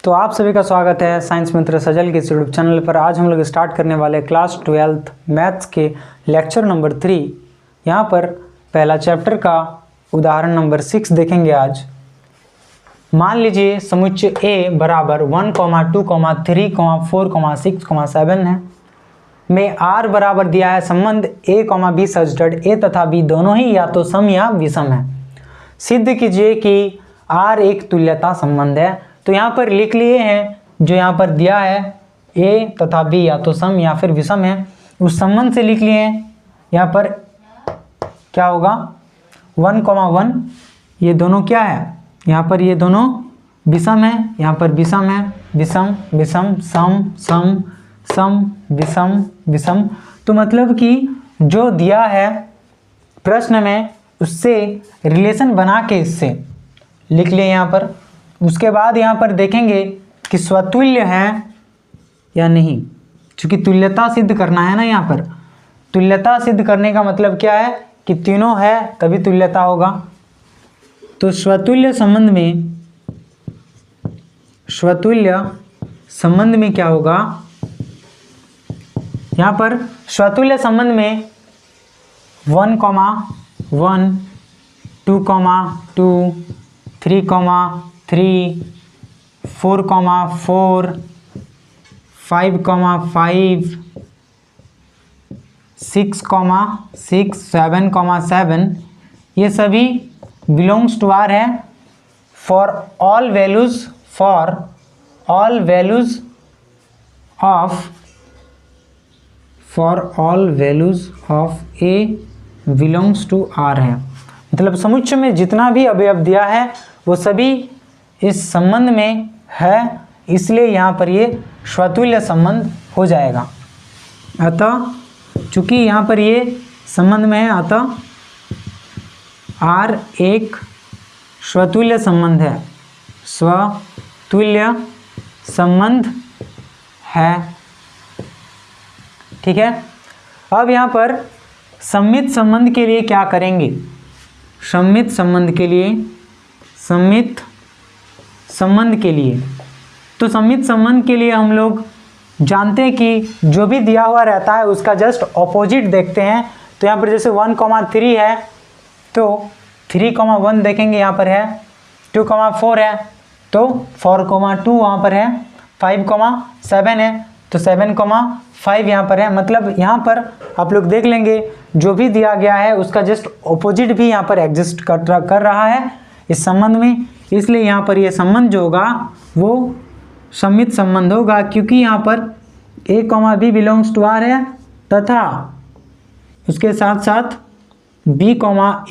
तो आप सभी का स्वागत है साइंस मित्र सजल के यूट्यूब चैनल पर। आज हम लोग स्टार्ट करने वाले क्लास 12th मैथ्स के लेक्चर नंबर 3। यहाँ पर पहला चैप्टर का उदाहरण नंबर 6 देखेंगे आज। मान लीजिए समुच्चय A बराबर 1, 2, 3, 4, 6, 7 है में R बराबर दिया है संबंध A, B such that A तथा B दोनों ही या तो सम या विषम है। सिद्ध कीजिए कि R एक तुल्यता संबंध है। तो यहाँ पर लिख लिए हैं जो यहाँ पर दिया है A तथा B या तो सम या फिर विषम है, उस संबंध से लिख लिए हैं। यहाँ पर क्या होगा 1, 1 ये दोनों क्या है, यहाँ पर ये दोनों विषम है, यहाँ पर विषम है, विषम विषम सम सम सम विषम विषम। तो मतलब कि जो दिया है प्रश्न में उससे रिलेशन बना के इससे लिख लिए यहाँ पर। उसके बाद यहाँ पर देखेंगे कि स्वतुल्य है या नहीं, क्योंकि तुल्यता सिद्ध करना है ना। यहाँ पर तुल्यता सिद्ध करने का मतलब क्या है कि तीनों है तभी तुल्यता होगा। तो स्वतुल्य संबंध में क्या होगा, यहाँ पर स्वतुल्य संबंध में 1, 1, 2, 2, 3, 3, 4, 4, 5, 5, 6, 6, 7, 7 ये सभी बिलोंग्स टू आर है for all values of A belongs to R है। मतलब समुच्चय में जितना भी अवयव दिया है वो सभी इस संबंध में है, इसलिए यहाँ पर ये स्वतुल्य संबंध हो जाएगा। अतः चूंकि यहाँ पर ये संबंध में है, अतः R एक स्वतुल्य संबंध है, स्वतुल्य संबंध है। ठीक है। अब यहाँ पर सममित संबंध के लिए क्या करेंगे, सममित संबंध के लिए तो सममित संबंध के लिए हम लोग जानते हैं कि जो भी दिया हुआ रहता है उसका जस्ट ऑपोजिट देखते हैं। तो यहाँ पर जैसे 1, 3 है तो 3, 1 देखेंगे, यहाँ पर है 2, 4 है तो 4, 2 वहाँ पर है, 5, 7 है तो 7, 5 यहाँ पर है। मतलब यहाँ पर आप लोग देख लेंगे जो भी दिया गया है उसका जस्ट ऑपोजिट भी यहाँ पर एग्जिस्ट कर रहा है इस संबंध में, इसलिए यहाँ पर ये संबंध जो होगा वो सममित संबंध होगा, क्योंकि यहाँ पर A, B belongs to R है तथा उसके साथ साथ B,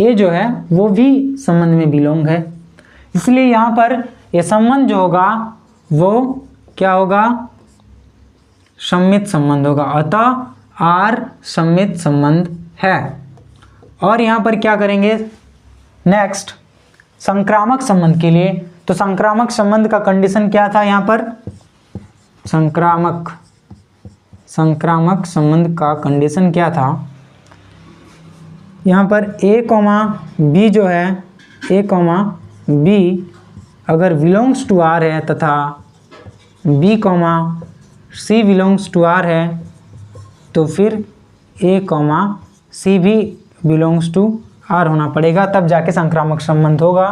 A जो है वो भी संबंध में बिलोंग है। इसलिए यहाँ पर ये संबंध जो होगा वो क्या होगा, सममित संबंध होगा। अतः R सममित संबंध है। और यहाँ पर क्या करेंगे नेक्स्ट, संक्रामक संबंध के लिए। तो संक्रामक संबंध का कंडीशन क्या था, यहाँ पर संक्रामक संबंध का कंडीशन क्या था, यहाँ पर A, B जो है A, B अगर बिलोंग्स टू R है तथा B, C belongs to R है तो फिर A, C भी बिलोंग्स टू R होना पड़ेगा, तब जाके संक्रामक संबंध होगा।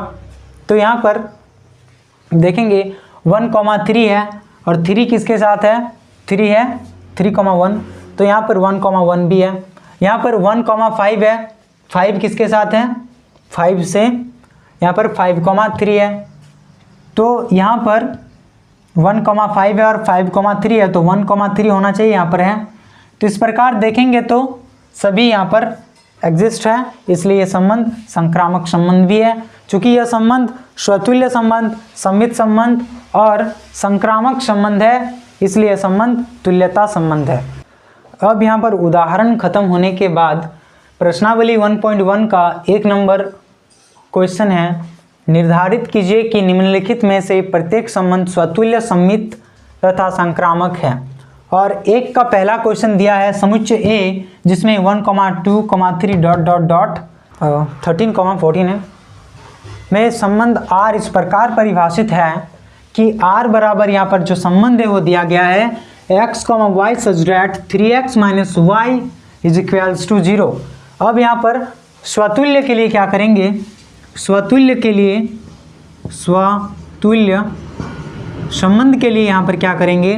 तो यहाँ पर देखेंगे 1, 3 है और 3 किसके साथ है, 3 है 3, 1 तो यहाँ पर 1, 1 भी है। यहाँ पर 1, 5 है, 5 किसके साथ है, 5 से यहाँ पर 5, 3 है तो यहाँ पर 1, 5 है और 5, 3 है तो 1, 3 होना चाहिए, यहाँ पर है। तो इस प्रकार देखेंगे तो सभी यहाँ पर एग्जिस्ट है, इसलिए यह संबंध संक्रामक संबंध भी है। चूंकि यह संबंध स्वतुल्य संबंध, सममित संबंध और संक्रामक संबंध है, इसलिए यह संबंध तुल्यता संबंध है। अब यहाँ पर उदाहरण खत्म होने के बाद प्रश्नावली 1.1 का 1 नंबर क्वेश्चन है, निर्धारित कीजिए कि निम्नलिखित में से प्रत्येक संबंध स्वतुल्य, सममित तथा संक्रामक है। और एक का पहला क्वेश्चन दिया है समुच्चय A जिसमें 1, 2, 3 ... 13, 14 है में संबंध R इस प्रकार परिभाषित है कि r बराबर यहाँ पर जो संबंध है वो दिया गया है x, y such that 3x minus y is equals to 0। अब यहाँ पर स्वतुल्य के लिए क्या करेंगे, स्वतुल्य के लिए, स्वतुल्य संबंध के लिए यहाँ पर क्या करेंगे,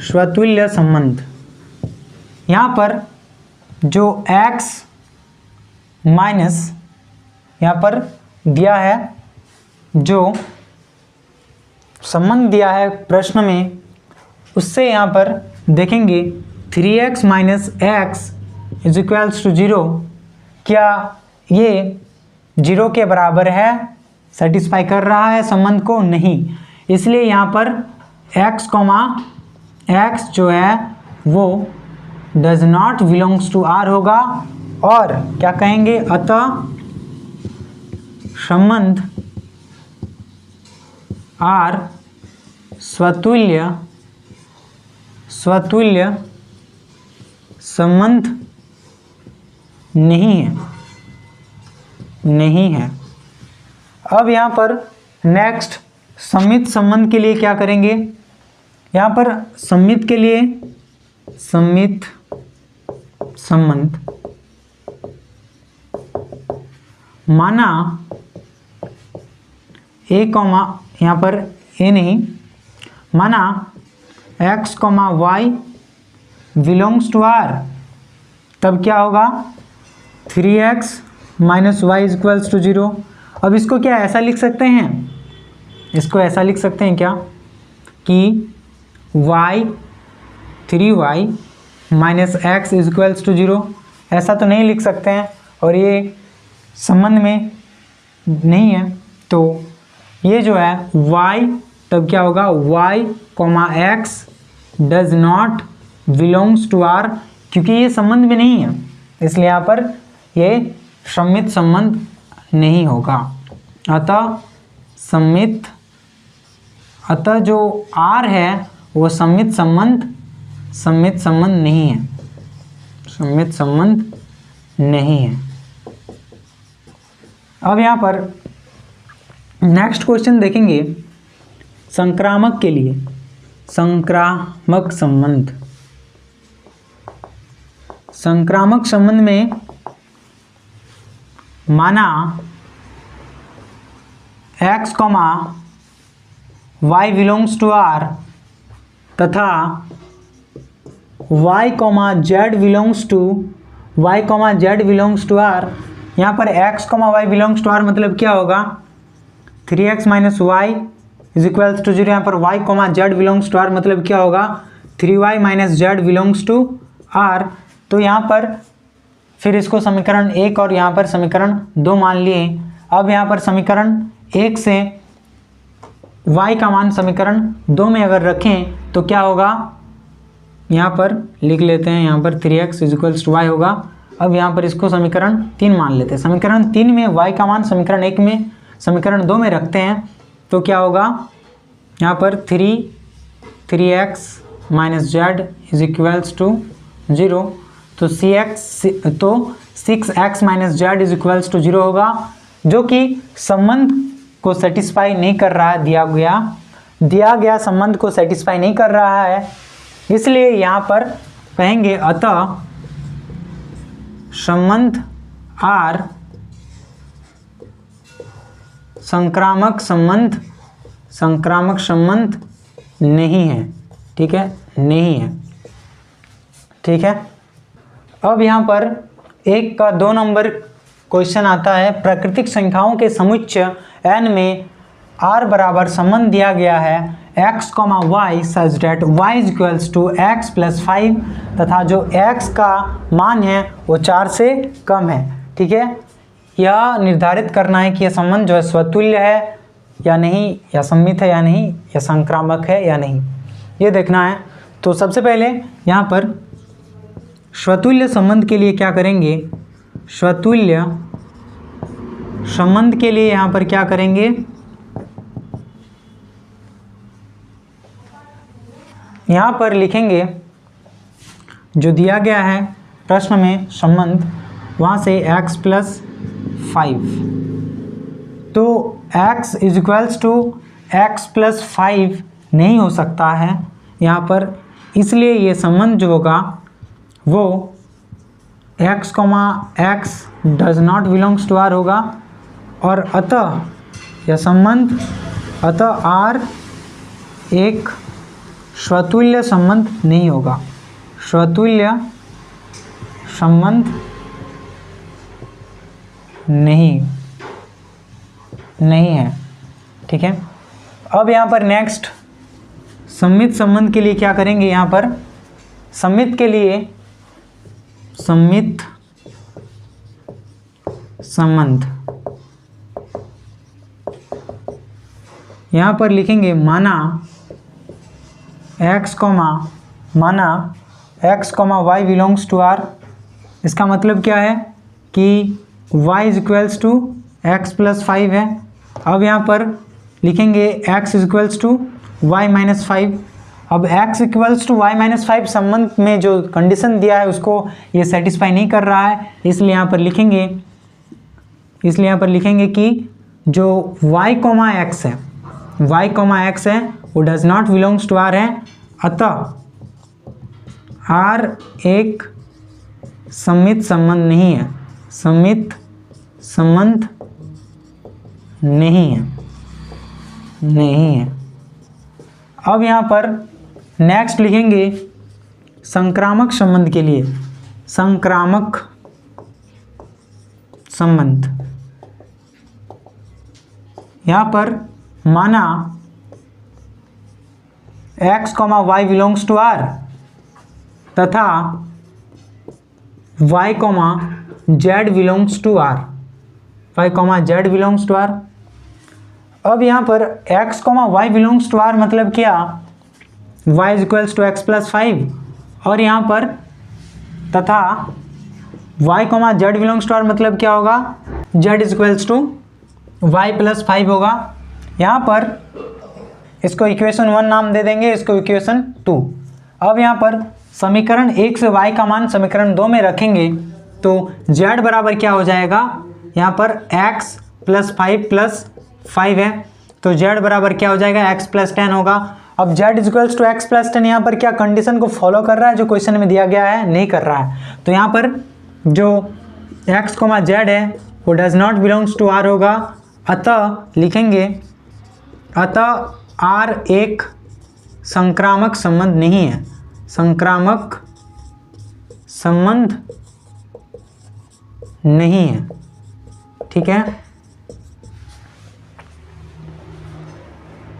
स्वतुल्य संबंध। यहाँ पर जो x माइनस यहाँ पर दिया है, जो संबंध दिया है प्रश्न में, उससे यहाँ पर देखेंगे 3x minus x is equals to 0, क्या ये 0 के बराबर है, सेटिस्फाई कर रहा है संबंध को, नहीं। इसलिए यहाँ पर x जो है वो does not belongs to r होगा, और क्या कहेंगे, अतः संबंध r स्वतुल्य संबंध नहीं है। अब यहाँ पर नेक्स्ट सममित संबंध के लिए क्या करेंगे, यहाँ पर सममित के लिए, सममित संबंध माना a, यहाँ पर a नहीं, माना x, y belongs to r, तब क्या होगा 3x minus y is equals to 0। अब इसको क्या ऐसा लिख सकते हैं, इसको ऐसा लिख सकते हैं क्या कि y 3y minus x is equals to 0, ऐसा तो नहीं लिख सकते हैं, और ये संबंध में नहीं है, तो ये जो है y, तब क्या होगा y, x does not belongs to r, क्योंकि ये संबंध में नहीं है, इसलिए यहाँ पर ये सममित संबंध नहीं होगा। अतः जो r है वो सममित संबंध नहीं है, सममित संबंध नहीं है। अब यहाँ पर नेक्स्ट क्वेश्चन देखेंगे संक्रामक के लिए, संक्रामक संबंध। संक्रामक संबंध में माना x, y belongs to r तथा y, z belongs to r। यहाँ पर x, y belongs to r मतलब क्या होगा, 3x minus y is equals to 0। यहाँ पर y, z belongs to r मतलब क्या होगा, 3y minus z belongs to r। तो यहाँ पर फिर इसको समीकरण 1 और यहाँ पर समीकरण 2 मान लिए। अब यहाँ पर समीकरण 1 से y का मान समीकरण 2 में अगर रखें तो क्या होगा, यहाँ पर लिख लेते हैं, यहाँ पर 3x is equals to Y होगा। अब यहाँ पर इसको समीकरण 3 मान लेते हैं। समीकरण 3 में y का मान समीकरण 1 में, समीकरण 2 में रखते हैं तो क्या होगा, यहाँ पर 3x minus z is equals to 0, तो 6x minus z is equals to 0 होगा, जो कि संबंध को सेटिस्फाई नहीं कर रहा है, दिया गया संबंध को सेटिस्फाई नहीं कर रहा है। इसलिए यहाँ पर कहेंगे अतः संबंध R संक्रामक संबंध नहीं है, ठीक है, नहीं है, ठीक है। अब यहाँ पर 1 का 2 नंबर क्वेश्चन आता है, प्राकृतिक संख्याओं के समुच्चय n में r बराबर संबंध दिया गया है x, y such that y is equals to x plus 5 तथा जो x का मान है वो 4 से कम है, ठीक है। यह निर्धारित करना है कि यह संबंध जो है स्वतुल्य है या नहीं, या सममित है या नहीं, या संक्रामक है या नहीं, ये देखना है। तो सबसे पहले यहाँ पर स्वतुल्य संबंध के लिए क्या करेंगे, स्वतुल्य संबंध के लिए यहाँ पर क्या करेंगे, यहाँ पर लिखेंगे जो दिया गया है प्रश्न में संबंध, वहाँ से x प्लस 5, तो x is equals to x plus 5 नहीं हो सकता है यहाँ पर, इसलिए ये संबंध जो होगा वो x, x does not belongs to R होगा, और अतः यह संबंध, अतः R एक स्वतुल्य संबंध नहीं होगा, स्वतुल्य संबंध नहीं है। ठीक है, अब यहाँ पर नेक्स्ट सममित संबंध के लिए क्या करेंगे, यहाँ पर सममित के लिए सममित संबंध यहाँ पर लिखेंगे माना x, y belongs to R। इसका मतलब क्या है कि y is equals to x plus 5 है। अब यहाँ पर लिखेंगे x is equals to y minus 5। अब x equals to y minus 5 संबंध में जो कंडीशन दिया है उसको ये सेटिस्फाई नहीं कर रहा है, इसलिए यहाँ पर लिखेंगे कि जो y, x है, y, x है वो does not belongs to R है, अतः R एक सममित संबंध नहीं है, सममित संबंध नहीं है। अब यहाँ पर नेक्स्ट लिखेंगे संक्रामक संबंध के लिए, संक्रामक संबंध। यहाँ पर माना x, y belongs to R तथा y, z belongs to R, z belongs to R। अब यहाँ पर x, y belongs to R मतलब क्या, y is equals to x plus 5, और यहाँ पर तथा y, z belongs to R मतलब क्या होगा, z is equals to y plus 5 होगा। यहाँ पर इसको इक्वेशन 1 नाम दे देंगे, इसको इक्वेशन 2। अब यहाँ पर समीकरण 1 से y का मान समीकरण 2 में रखेंगे तो z बराबर क्या हो जाएगा, यहाँ पर x प्लस 5 है, तो z बराबर क्या हो जाएगा, x प्लस 10 होगा। अब z is equals to x plus 10 यहाँ पर क्या कंडीशन को फॉलो कर रहा है जो क्वेश्चन में दिया गया है, नहीं कर रहा है। तो यहाँ पर जो x, z है वो does not belongs to R होगा, अतः लिखेंगे, अतः R एक संक्रामक संबंध नहीं है, संक्रामक संबंध नहीं है। ठीक है,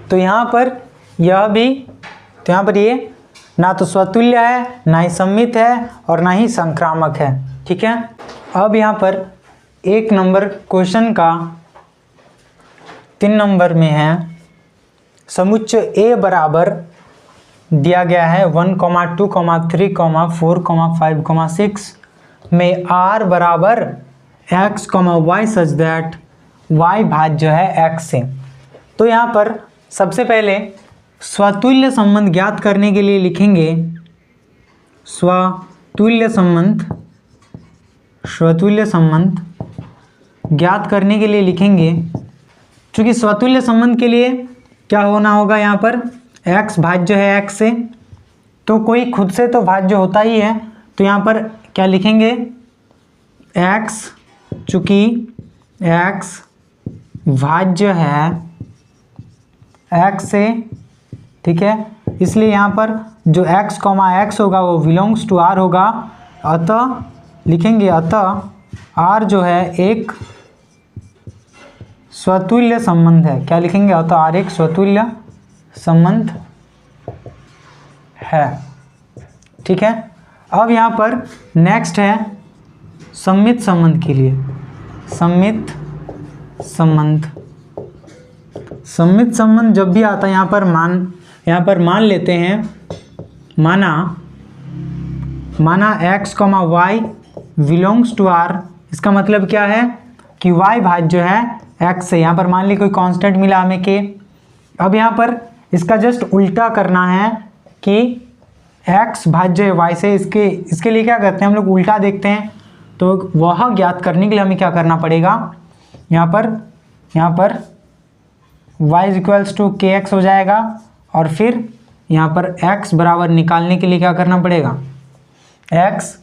तो यहाँ पर यह भी, तो यहाँ पर ये ना तो स्वतुल्य है, ना ही सममित है, और ना ही संक्रामक है। ठीक है, अब यहाँ पर 1 नंबर क्वेश्चन का 3 नंबर में है, समुच्चय A बराबर दिया गया है 1, 2, 3, 4, 5, 6 में R बराबर x, y such that y भाज्य है x से। तो यहाँ पर सबसे पहले स्वतुल्य संबंध ज्ञात करने के लिए लिखेंगे, स्वतुल्य संबंध ज्ञात करने के लिए लिखेंगे, क्योंकि स्वतुल्य संबंध के लिए क्या होना होगा, यहाँ पर x भाज्य है x से, तो कोई खुद से तो भाज्य होता ही है, तो यहाँ पर क्या लिखेंगे, x, चूँकि x भाज्य है x से, ठीक है, इसलिए यहाँ पर जो x, x होगा वो बिलोंग्स टू R होगा, अतः लिखेंगे, अतः R जो है एक स्वतुल्य संबंध है। क्या लिखेंगे, अतः R एक स्वतुल्य संबंध है। ठीक है, अब यहाँ पर नेक्स्ट है सममित संबंध के लिए, सममित संबंध जब भी आता है यहाँ पर मान लेते हैं, माना x, y belongs to R। इसका मतलब क्या है कि y भाज्य है x से, यहाँ पर मान ली कोई कांस्टेंट मिला हमें k। अब यहाँ पर इसका जस्ट उल्टा करना है कि x भाज्य है y से, इसके लिए क्या करते हैं हम लोग, उल्टा देखते हैं। तो वह ज्ञात करने के लिए हमें क्या करना पड़ेगा, यहाँ पर y इज इक्वल्स टू के एक्स हो जाएगा। और फिर यहाँ पर x बराबर निकालने के लिए क्या करना पड़ेगा, x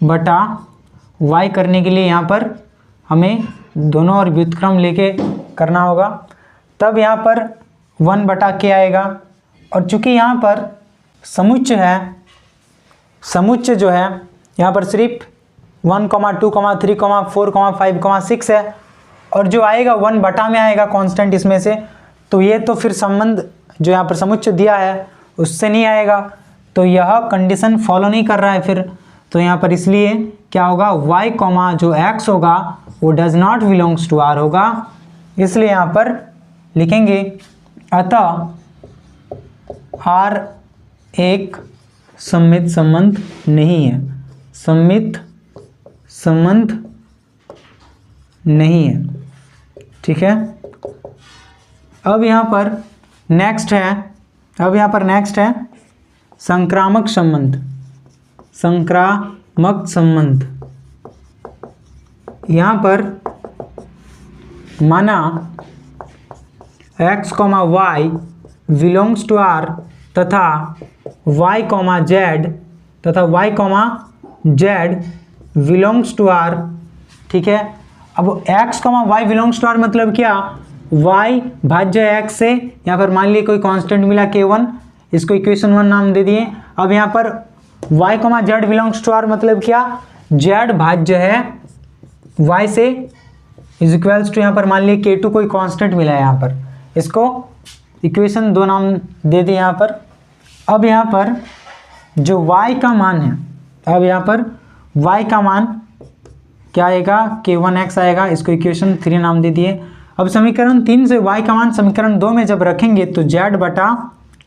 बटा y करने के लिए यहाँ पर हमें दोनों और व्युत्क्रम लेके करना होगा, तब यहाँ पर 1 बटा के आएगा। और चूंकि यहाँ पर समुच्चय है, समुच्चय जो है यहाँ पर सिर्फ 1, 2, 3, 4, 5, 6 है, और जो आएगा 1 बटा में आएगा कांस्टेंट इसमें से, तो ये तो फिर संबंध जो यहाँ पर समुच्चय दिया है उससे नहीं आएगा, तो यह कंडीशन फॉलो नहीं कर रहा है फिर। तो यहाँ पर इसलिए क्या होगा, y कॉमा जो x होगा वो does not belongs to r होगा, इसलिए यहाँ पर लिखेंगे अतः r एक सममित संबंध नहीं है, सममित संबंध नहीं है। ठीक है, अब यहाँ पर नेक्स्ट है, संक्रामक संबंध। संक्रामक संबंध यहाँ पर माना x, y belongs to r तथा y, z belongs to r। ठीक है, अब x, y belongs to r मतलब क्या, y भाज्य x से यहाँ पर मान लीजिए कोई कांस्टेंट मिला k1, इसको इक्वेशन 1 नाम दे दिए। अब यहाँ पर y, z belongs to r मतलब क्या, z भाज्य है y से इज इक्वल्स टू यहाँ पर मान लीजिए k2 कोई कांस्टेंट मिला है, यहाँ पर इसको इक्वेशन 2 नाम दे दिए यहाँ पर। अब यहाँ पर जो y का मान है, अब यहाँ पर y का मान क्या आएगा, k1x आएगा, इसको इक्वेशन 3 नाम दे दिए। अब समीकरण 3 से y का मान समीकरण 2 में जब रखेंगे तो z बटा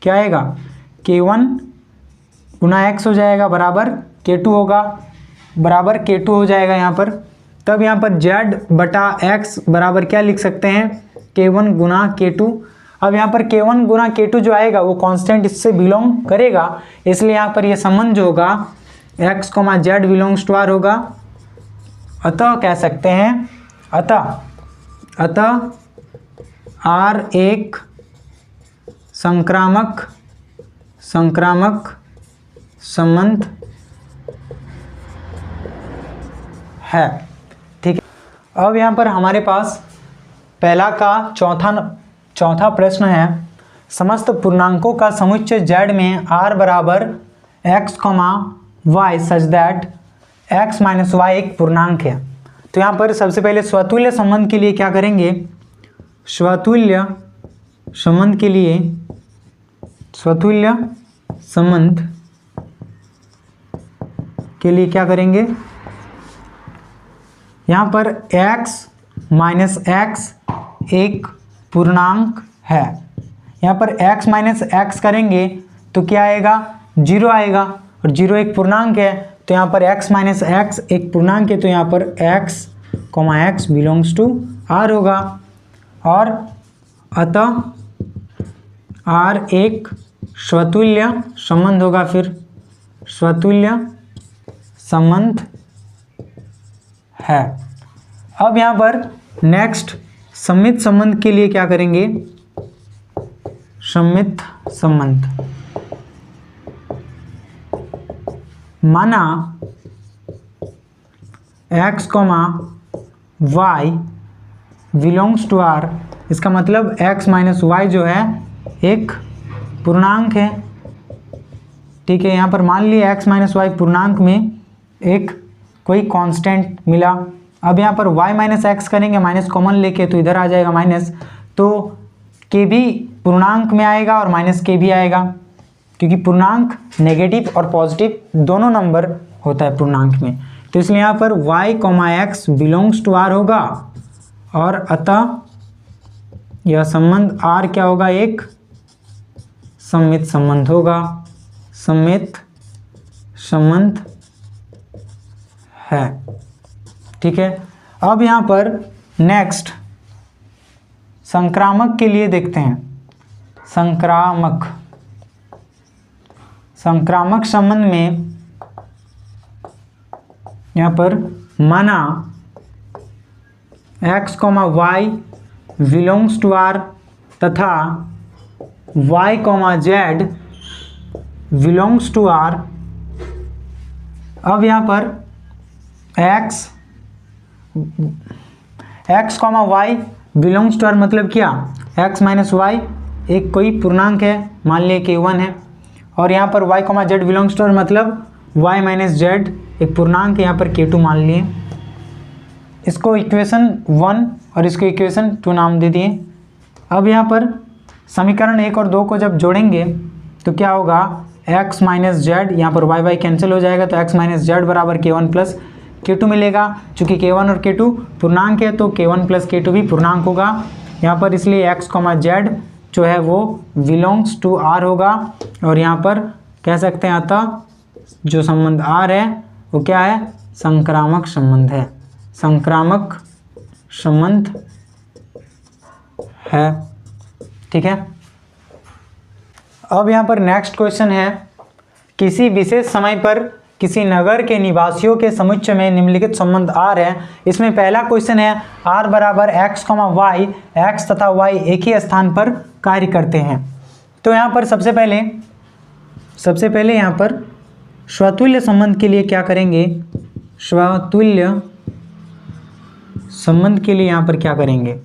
क्या आएगा, k1 गुना x हो जाएगा बराबर k2 होगा, बराबर k2 हो जाएगा यहाँ पर। तब यहाँ पर z बटा x बराबर क्या लिख सकते हैं, k1 गुना k2। अब यहाँ पर k1 गुना k2 जो आएगा वो कांस्टेंट इससे बिलोंग करेगा, इसलिए यहाँ पर ये संबंध जो होगा x, z belongs to r होगा। अतः कह सकते हैं, अतः r एक संक्रामक संबंध है। ठीक है, अब यहाँ पर हमारे पास पहला का चौथा प्रश्न है, समस्त पूर्णांकों का समुच्चय z में r बराबर x, y such that x minus y एक पूर्णांक है। तो यहाँ पर सबसे पहले स्वतुल्य संबंध के लिए क्या करेंगे, स्वतुल्य संबंध के लिए क्या करेंगे, यहाँ पर x माइनस x एक पूर्णांक है। यहाँ पर x माइनस x करेंगे तो क्या आएगा, 0 आएगा, और 0 एक पूर्णांक है, तो यहाँ पर x माइनस x एक पूर्णांक है, तो यहाँ पर x बिलोंग्स टू r होगा। और अतः r एक स्वतुल्य संबंध होगा, फिर स्वतुल्य संबंध है। अब यहाँ पर नेक्स्ट सममित संबंध के लिए क्या करेंगे, सममित संबंध माना x, y belongs to r, इसका मतलब x माइनस वाई जो है एक पूर्णांक है। ठीक है, यहाँ पर मान लिए x माइनस वाई पूर्णांक में एक कोई कांस्टेंट मिला। अब यहाँ पर y माइनस एक्स करेंगे, माइनस कॉमन लेके, तो इधर आ जाएगा माइनस, तो k भी पूर्णांक में आएगा और माइनस k भी आएगा, क्योंकि पूर्णांक नेगेटिव और पॉजिटिव दोनों नंबर होता है पूर्णांक में। तो इसलिए यहाँ पर y, x belongs to r होगा, और अतः यह संबंध r क्या होगा, एक सममित संबंध होगा, सममित संबंध है। ठीक है, अब यहाँ पर नेक्स्ट संक्रामक के लिए देखते हैं। संक्रामक संबंध में यहाँ पर माना x, y belongs to r तथा y, z belongs to r. अब यहाँ पर x, y belongs to r मतलब क्या, x माइनस वाई एक कोई पूर्णांक है, मान लिया k1 है, और यहाँ पर y, z belongs to r मतलब y माइनस जेड एक पूर्णांक है, यहाँ पर k2 मान लिए। इसको इक्वेशन 1 और इसको इक्वेशन 2 नाम दे दिए। अब यहाँ पर समीकरण 1 और 2 को जब जोड़ेंगे तो क्या होगा, x माइनस जेड, यहाँ पर y कैंसिल हो जाएगा, तो x माइनस जेड बराबर k1 प्लस k2 मिलेगा। चूँकि k1 और k2 पूर्णांक है तो k1 प्लस k2 भी पूर्णांक होगा यहाँ पर, इसलिए x, z जो है वो बिलोंग्स टू r होगा। और यहाँ पर कह सकते हैं अतः जो संबंध r है वो क्या है, संक्रामक संबंध है, संक्रामक संबंध है। ठीक है। अब यहाँ पर नेक्स्ट क्वेश्चन है, किसी विशेष समय पर किसी नगर के निवासियों के समुच्चय में निम्नलिखित संबंध R है। इसमें पहला क्वेश्चन है R बराबर x, y, x तथा y एक ही स्थान पर कार्य करते हैं। तो यहाँ पर सबसे पहले यहाँ पर स्वतुल्य संबंध के लिए क्या करेंगे, स्वतुल्य संबंध के लिए यहाँ पर क्या करेंगे,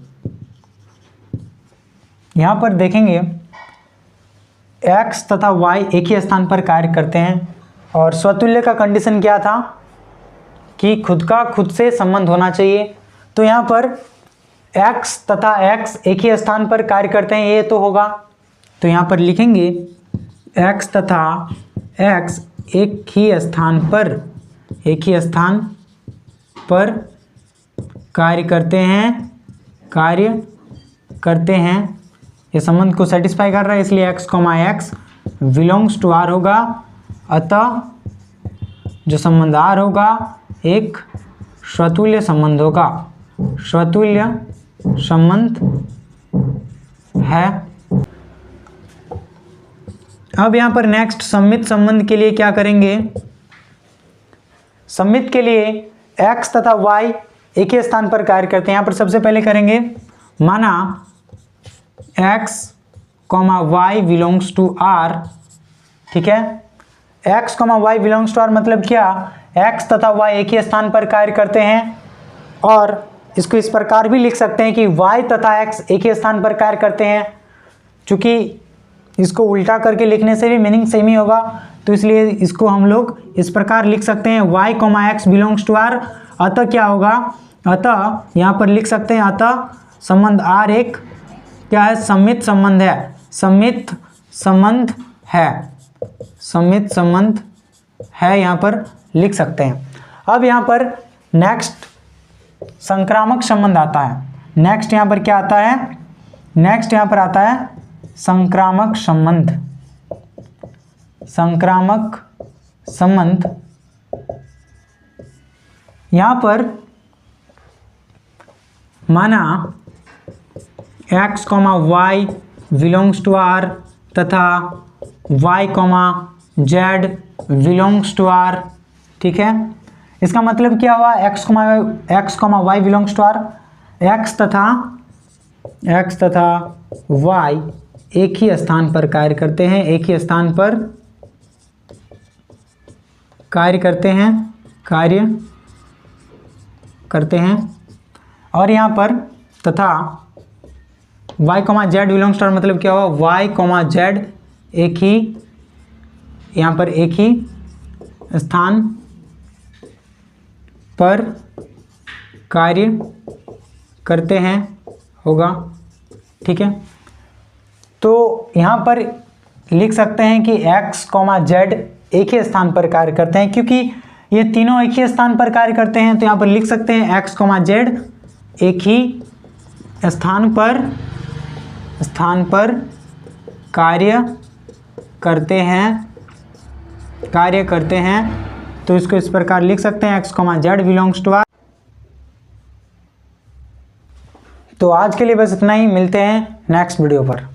यहाँ पर देखेंगे x तथा y एक ही स्थान पर कार्य करते हैं, और स्वतुल्य का कंडीशन क्या था कि खुद का खुद से संबंध होना चाहिए। तो यहाँ पर x तथा x एक ही स्थान पर कार्य करते हैं, ये तो होगा। तो यहाँ पर लिखेंगे x तथा x एक ही स्थान पर कार्य करते हैं, ये संबंध को सेटिस्फाई कर रहा है, इसलिए x, x belongs to r होगा। अतः जो संबंध R होगा एक स्वतुल्य संबंध होगा, स्वतुल्य संबंध है। अब यहाँ पर नेक्स्ट सममित संबंध के लिए क्या करेंगे, सममित के लिए x तथा y एक ही स्थान पर कार्य करते हैं। यहाँ पर सबसे पहले करेंगे, माना x, y belongs to r। ठीक है, x, y belongs to r मतलब क्या, x तथा y एक ही स्थान पर कार्य करते हैं, और इसको इस प्रकार भी लिख सकते हैं कि y तथा x एक ही स्थान पर कार्य करते हैं। चूँकि इसको उल्टा करके लिखने से भी मीनिंग सेम ही होगा, तो इसलिए इसको हम लोग इस प्रकार लिख सकते हैं y, x belongs to r। अतः क्या होगा, अतः यहाँ पर लिख सकते हैं, अतः संबंध R एक क्या है, सममित संबंध है, सममित संबंध है यहाँ पर लिख सकते हैं। अब यहाँ पर नेक्स्ट संक्रामक संबंध आता है। नेक्स्ट यहाँ पर क्या आता है, नेक्स्ट यहाँ पर आता है संक्रामक संबंध। यहाँ पर माना x, y belongs to r तथा y, z belongs to r। ठीक है, इसका मतलब क्या हुआ, x, y belongs to r, x तथा y एक ही स्थान पर कार्य करते हैं, एक ही स्थान पर कार्य करते हैं। और यहाँ पर तथा y, z belongs to r मतलब क्या हुआ, y, z एक ही यहाँ पर एक ही स्थान पर कार्य करते हैं होगा। ठीक है, तो यहाँ पर लिख सकते हैं कि x, z एक ही स्थान पर कार्य करते हैं, क्योंकि ये तीनों एक ही स्थान पर कार्य करते हैं। तो यहाँ पर लिख सकते हैं x, z एक ही स्थान पर कार्य करते हैं। तो इसको इस प्रकार लिख सकते हैं, x, z belongs to r। तो आज के लिए बस इतना ही, मिलते हैं नेक्स्ट वीडियो पर।